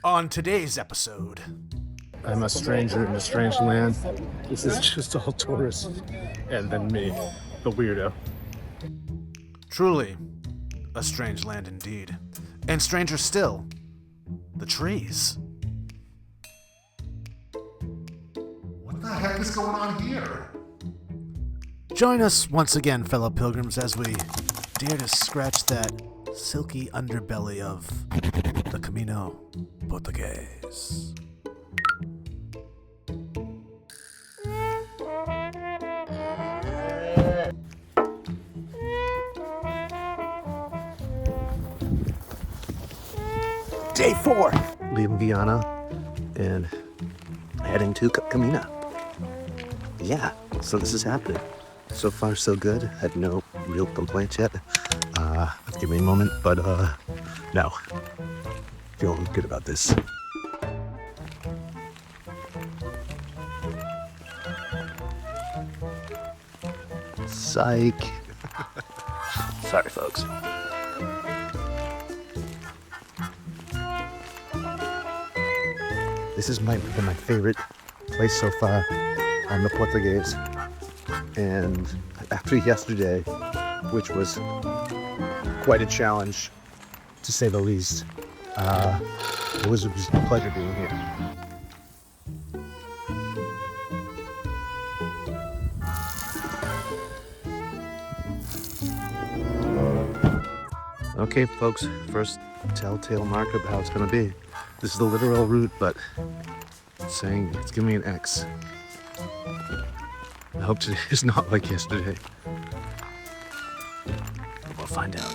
On today's episode, I'm a stranger in a strange land. This is just all tourists. And then me, the weirdo. truly a strange land indeed. And stranger still, the trees. What the heck is going on here? Join us once again, fellow pilgrims, as we dare to scratch that silky underbelly of the Camino Portugués. Day 4. Leaving Viana and heading to Camino. Yeah, so this is happening. So far, so good. Had no real complaints yet. Give me a moment, but no. Feeling good about this. Psych. Sorry, folks. This is been my favorite place so far on the Portugues. And after yesterday, which was quite a challenge, to say the least, it was a pleasure being here. Okay, folks, first telltale mark of how it's going to be. This is the literal route, but it's saying it's giving me an X. I hope today is not like yesterday. We'll find out.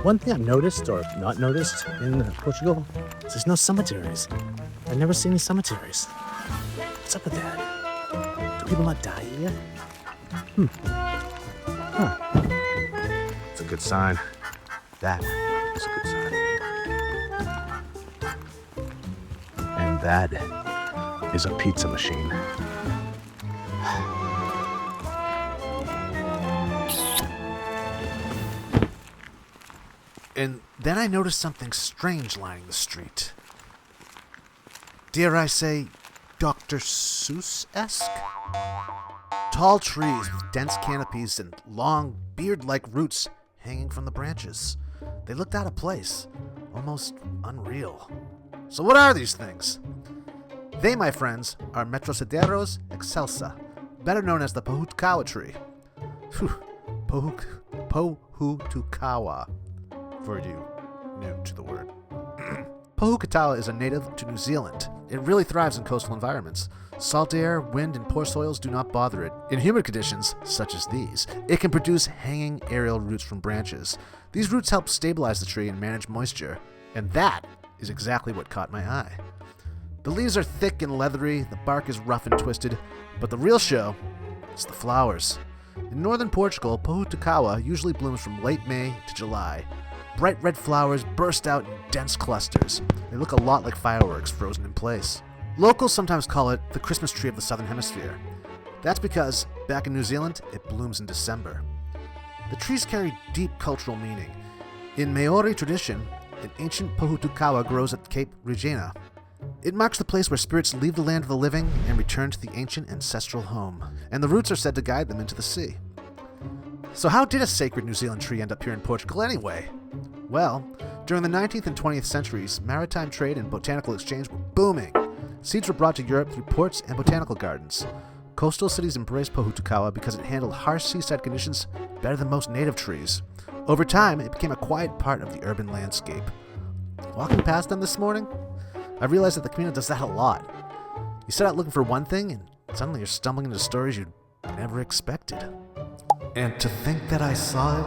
One thing I've noticed, or not noticed, in Portugal, is there's no cemeteries. I've never seen any cemeteries. What's up with that? Do people not die here? It's a good sign. That is a good sign. And that is a pizza machine. And then I noticed something strange lining the street. Dare I say, Dr. Seuss-esque? Tall trees with dense canopies and long, beard-like roots hanging from the branches. They looked out of place, almost unreal. So what are these things? They, my friends, are Metrosideros excelsa, better known as the Pohutukawa tree. Pohutukawa, for you new to the word. Pohutukawa is a native to New Zealand. It really thrives in coastal environments. Salt air, wind, and poor soils do not bother it. In humid conditions, such as these, it can produce hanging aerial roots from branches. These roots help stabilize the tree and manage moisture, and that is exactly what caught my eye. The leaves are thick and leathery, the bark is rough and twisted, but the real show is the flowers. In northern Portugal, Pohutukawa usually blooms from late May to July. Bright red flowers burst out in dense clusters. They look a lot like fireworks frozen in place. Locals sometimes call it the Christmas tree of the Southern Hemisphere. That's because, back in New Zealand, it blooms in December. The trees carry deep cultural meaning. In Maori tradition, an ancient Pohutukawa grows at Cape Regina. It marks the place where spirits leave the land of the living and return to the ancient ancestral home, and the roots are said to guide them into the sea. So how did a sacred New Zealand tree end up here in Portugal anyway? Well, during the 19th and 20th centuries, maritime trade and botanical exchange were booming. Seeds were brought to Europe through ports and botanical gardens. Coastal cities embraced Pohutukawa because it handled harsh seaside conditions better than most native trees. Over time, it became a quiet part of the urban landscape. Walking past them this morning, I realized that the Camino does that a lot. You set out looking for one thing, and suddenly you're stumbling into stories you'd never expected. And to think that I saw it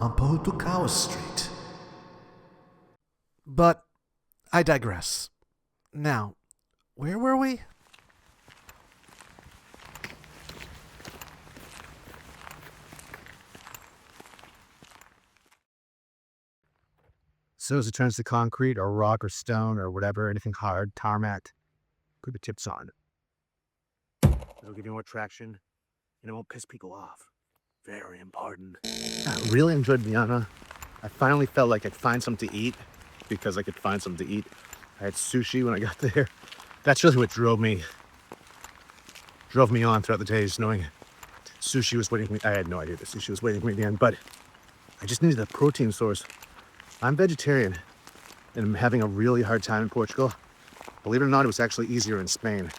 on Pohutukawa Street. But I digress. Now, where were we? So as it turns to concrete or rock or stone or whatever, anything hard, tarmac, put the tips on. It'll give you more traction and it won't piss people off. Very important. I really enjoyed Viana. I finally felt like I'd find something to eat because I could find something to eat I had sushi when I got there. That's really what drove me on throughout the days, knowing sushi was waiting for me. I had no idea that sushi was waiting for me at the end, but I just needed a protein source. I'm vegetarian and I'm having a really hard time in Portugal. Believe it or not, it was actually easier in Spain.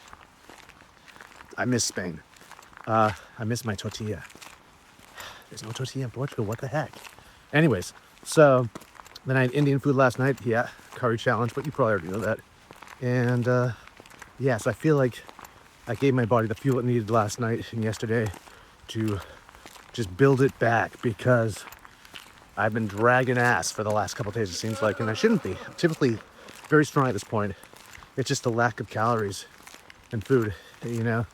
I miss Spain. I miss my tortilla. There's no tortilla in Portugal, what the heck? Anyways, so then I had Indian food last night. Yeah, curry challenge, but you probably already know that. And yeah, so I feel like I gave my body the fuel it needed last night and yesterday to just build it back, because I've been dragging ass for the last couple of days, it seems like, and I shouldn't be. I'm typically very strong at this point. It's just a lack of calories and food, you know?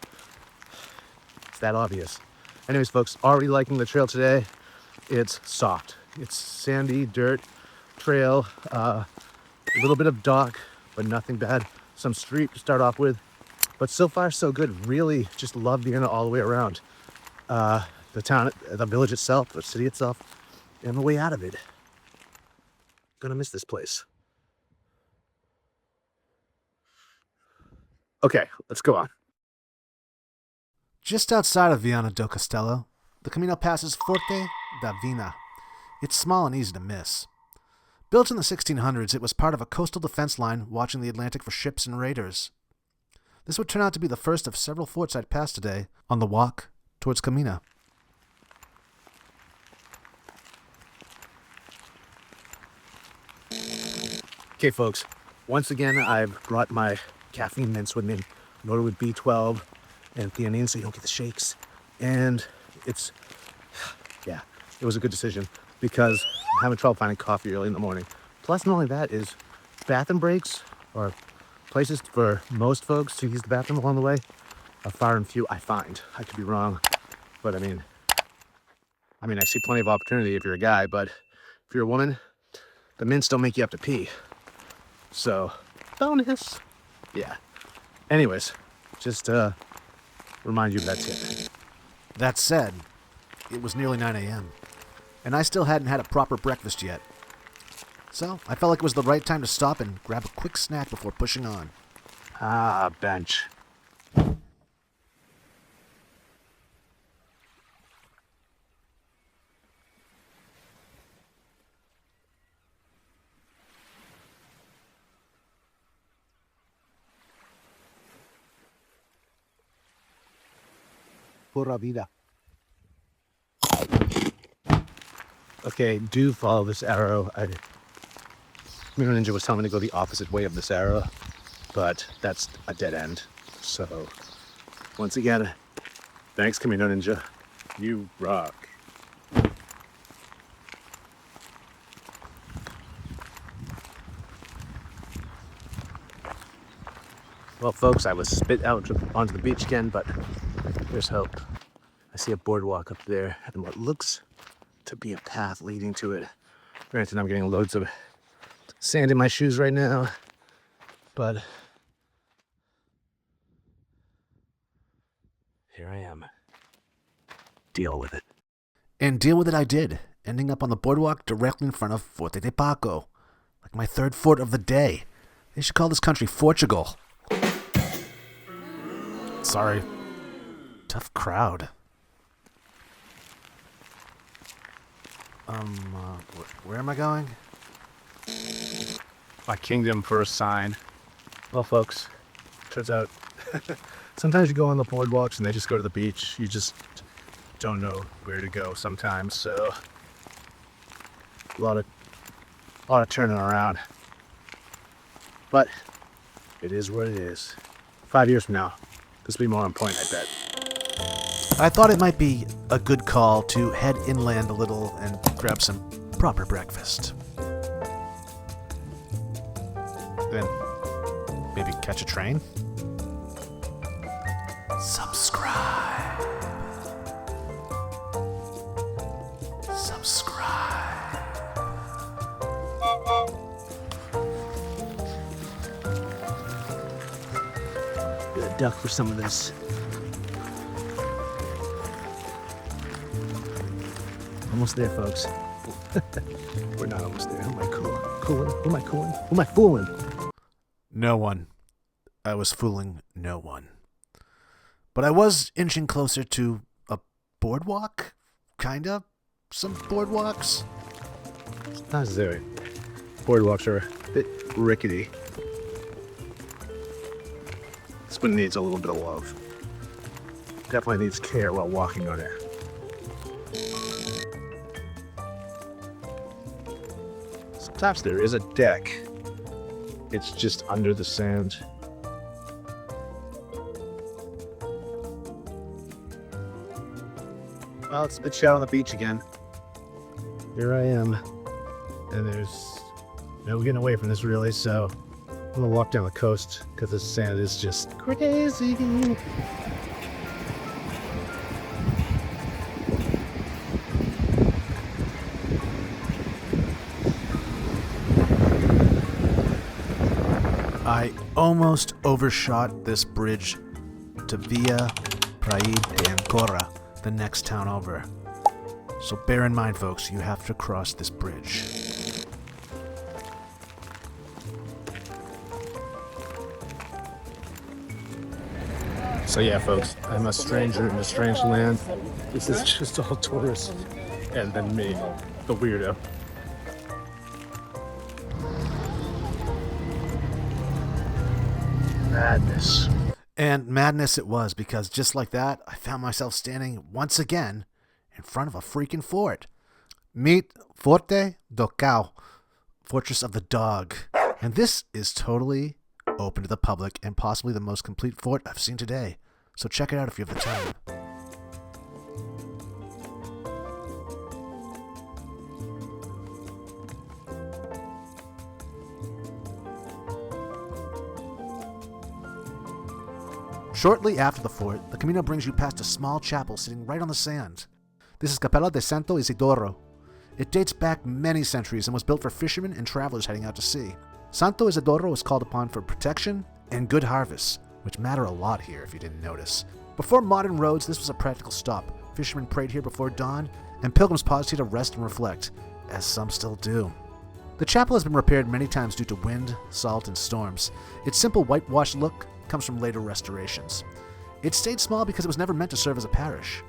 It's that obvious. Anyways, folks, already liking the trail today. It's soft. It's sandy, dirt, trail, a little bit of dock, but nothing bad. Some street to start off with, but so far so good. Really just love Viana all the way around. The town, the village itself, the city itself, and the way out of it. Gonna miss this place. Okay, let's go on. Just outside of Viana do Castelo, the Camino passes Forte da Vina. It's small and easy to miss. Built in the 1600s, it was part of a coastal defense line watching the Atlantic for ships and raiders. This would turn out to be the first of several forts I'd pass today on the walk towards Camino. Okay, folks, once again, I've brought my caffeine mints with me, loaded with B12 and theanine so you don't get the shakes. And it's, yeah, it was a good decision because I'm having trouble finding coffee early in the morning. Plus, not only that, is bathroom breaks or places for most folks to use the bathroom along the way are far and few, I find. I could be wrong, but I mean, I see plenty of opportunity if you're a guy, but if you're a woman, the mints don't make you have to pee. So, bonus. Yeah. Anyways, just remind you of that tip. That said, it was nearly 9 a.m., and I still hadn't had a proper breakfast yet. So, I felt like it was the right time to stop and grab a quick snack before pushing on. Ah, bench. Pura vida. Okay, do follow this arrow. Camino Ninja was telling me to go the opposite way of this arrow, but that's a dead end. So, once again, thanks Camino Ninja. You rock. Well, folks, I was spit out onto the beach again, but there's hope. I see a boardwalk up there and what looks to be a path leading to it. Granted, I'm getting loads of sand in my shoes right now, but here I am. Deal with it. And deal with it I did, ending up on the boardwalk directly in front of Forte de Paco. Like my third fort of the day. They should call this country Portugal. Sorry. Tough crowd. Where am I going? My kingdom for a sign. Well, folks, turns out sometimes you go on the boardwalks and they just go to the beach. You just don't know where to go sometimes, so a lot of turning around. But it is what it is. 5 years from now, this will be more on point, I bet. I thought it might be a good call to head inland a little and grab some proper breakfast. Then maybe catch a train? Subscribe. Gonna duck for some of this. Almost there, folks. We're not almost there. Who am I cooling? Who am I fooling? No one. I was fooling no one. But I was inching closer to a boardwalk? Kinda? Some boardwalks? Not necessarily. Boardwalks are a bit rickety. This one needs a little bit of love. Definitely needs care while walking on it. Sometimes there is a deck. It's just under the sand. Well, it's a bit shallow on the beach again. Here I am. And there's no getting away from this really, so I'm gonna walk down the coast because the sand is just crazy. I almost overshot this bridge to Via Praia de Ancora, the next town over. So bear in mind, folks, you have to cross this bridge. So yeah, folks, I'm a stranger in a strange land. This is just all tourists. And then me, the weirdo. Madness. And madness it was, because just like that, I found myself standing once again in front of a freaking fort. Meet Forte do Cão, Fortress of the Dog. And this is totally open to the public and possibly the most complete fort I've seen today. So check it out if you have the time. Shortly after the fort, the Camino brings you past a small chapel sitting right on the sand. This is Capela de Santo Isidoro. It dates back many centuries and was built for fishermen and travelers heading out to sea. Santo Isidoro is called upon for protection and good harvests, which matter a lot here if you didn't notice. Before modern roads, this was a practical stop. Fishermen prayed here before dawn, and pilgrims paused here to rest and reflect, as some still do. The chapel has been repaired many times due to wind, salt, and storms. Its simple whitewashed look comes from later restorations. It stayed small because it was never meant to serve as a parish.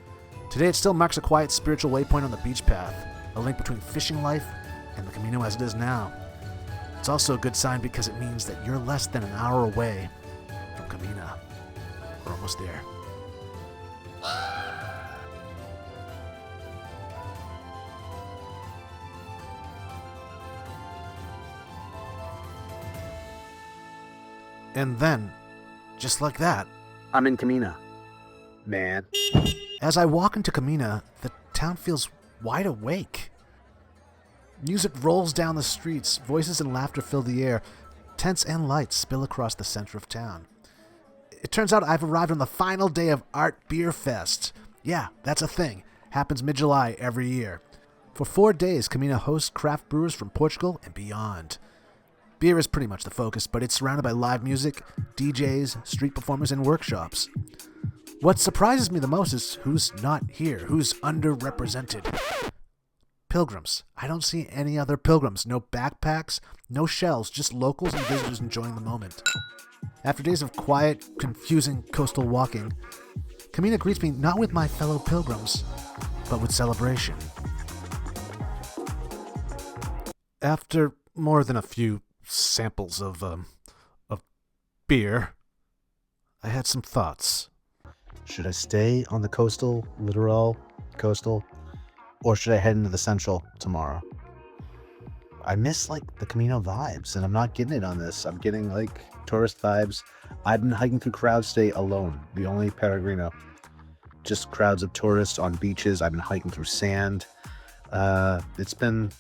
Today it still marks a quiet spiritual waypoint on the beach path, a link between fishing life and the Camino as it is now. It's also a good sign because it means that you're less than an hour away from Camino. We're almost there. And then, just like that, I'm in Camino. Man. as I walk into Camino, the town feels wide awake. Music rolls down the streets, voices and laughter fill the air, tents and lights spill across the center of town. It turns out I've arrived on the final day of Art Beer Fest. Yeah, that's a thing. Happens mid-July every year. For 4 days, Camino hosts craft brewers from Portugal and beyond. Beer is pretty much the focus, but it's surrounded by live music, DJs, street performers, and workshops. What surprises me the most is who's not here, who's underrepresented. Pilgrims. I don't see any other pilgrims. No backpacks, no shells, just locals and visitors enjoying the moment. After days of quiet, confusing coastal walking, Camino greets me not with my fellow pilgrims, but with celebration. After more than a few samples of beer, I had some thoughts. Should I stay on the coastal, or should I head into the central tomorrow? I miss the Camino vibes, and I'm not getting it on this. I'm getting tourist vibes. I've been hiking through crowds today alone, the only peregrino. Just crowds of tourists on beaches. I've been hiking through sand. It's been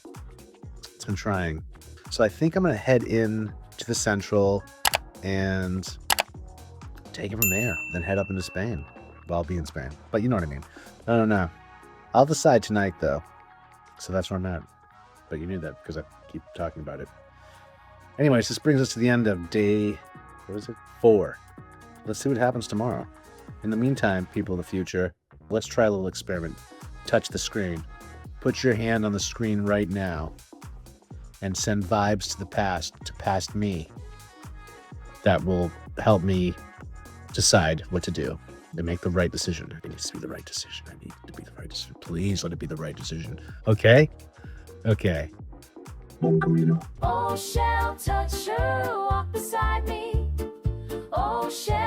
trying. So I think I'm gonna head in to the central and take it from there, then head up into Spain. Well, I'll be in Spain, but you know what I mean. I don't know. I'll decide tonight though. So that's where I'm at. But you knew that because I keep talking about it. Anyways, this brings us to the end of day, 4. Let's see what happens tomorrow. In the meantime, people of the future, let's try a little experiment. Touch the screen. Put your hand on the screen right now and send vibes to the past, to past me. that will help me decide what to do and make the right decision. It needs to be the right decision. I need it to be the right decision. Please let it be the right decision. Okay? Okay. Oh, shall touch her, walk beside me. Oh, shall